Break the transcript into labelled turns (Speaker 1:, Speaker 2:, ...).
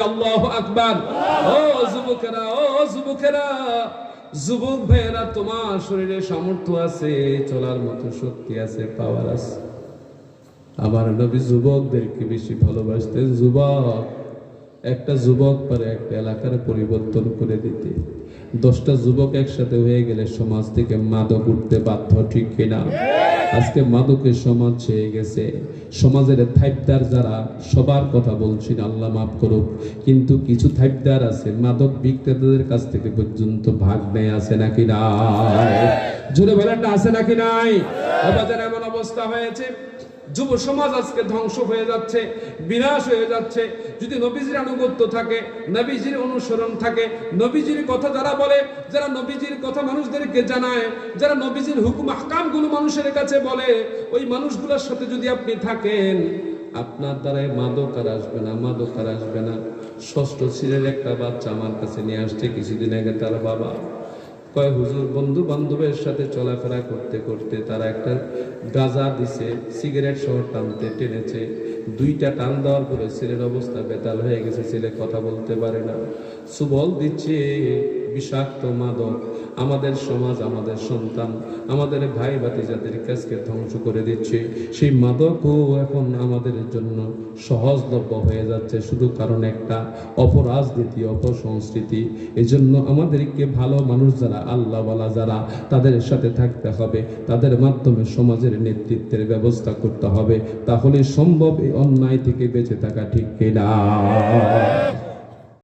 Speaker 1: আল্লাহু আকবার। ও যুবকেরা, ও যুবকেরা, যুবক ভাইয়েরা, তোমার শরীরে সামর্থ্য আছে, চলার মতো শক্তি আছে, পাওয়ার আছে। আমার নবী যুবকদেরকে বেশি ভালোবাসতেন। যুবক, একটা যুবক পারে একটা এলাকার পরিবর্তন করে দিতে। 10টা যুবক একসাথে হয়ে গেলে সমাজ থেকে মাদক উঠতে বাধ্য, ঠিক কিনা? আজকে মাদকের সমাজ ছেয়ে গেছে। সমাজের থাইপদার যারা, সবার কথা বলছি না, আল্লাহ মাফ করুক, কিন্তু কিছু থাইপদার আছে মাদক বিক্রেতাদের কাছ থেকে পর্যন্ত ভাগ নেই, আছে নাকি নাই? জোরে বলেন না, আছে নাকি নাই? বাজারে এমন অবস্থা হয়েছে, যুব সমাজ আজকে ধ্বংস হয়ে যাচ্ছে, বিনাশ হয়ে যাচ্ছে। যদি নবীজির আনুগত্য থাকে, নবীজির অনুসরণ থাকে, নবীজির কথা যারা বলে, যারা নবীজির কথা মানুষদেরকে জানায়, যারা নবীজির হুকুম আহকামগুলো মানুষের কাছে বলে, ওই মানুষগুলোর সাথে যদি আপনি থাকেন, আপনার দ্বারাই মাদক আর আসবে না, মাদক আর আসবে না। 6ষ্ঠ শ্রেণীর একটা বাচ্চা আমার কাছে নিয়ে আসছে কিছুদিন আগে। তার বাবা কয়, হুজুর, বন্ধু বান্ধবের সাথে চলাফেরা করতে করতে তারা একটা গাঁজা দিছে, সিগারেট সহ টানতে টেনেছে। 2টা টান দেওয়ার পরে ছেলের অবস্থা বেতাল হয়ে গেছে, ছেলে কথা বলতে পারে না। সুবল দিচ্ছে বিষাক্ত মাদক। আমাদের সমাজ, আমাদের সন্তান, আমাদের ভাই ভাতিজাদের কাছকে ধ্বংস করে দিচ্ছে। সেই মাদকও এখন আমাদের জন্য সহজলভ্য হয়ে যাচ্ছে, শুধু কারণ একটা অপরাজনীতি, অপসংস্কৃতি। এজন্য আমাদেরকে ভালো মানুষ যারা, আল্লাহওয়ালা যারা, তাদের সাথে থাকতে হবে, তাদের মাধ্যমে সমাজের নেতৃত্বের ব্যবস্থা করতে হবে, তাহলে সম্ভব এই অন্যায় থেকে বেঁচে থাকা, ঠিক কিনা?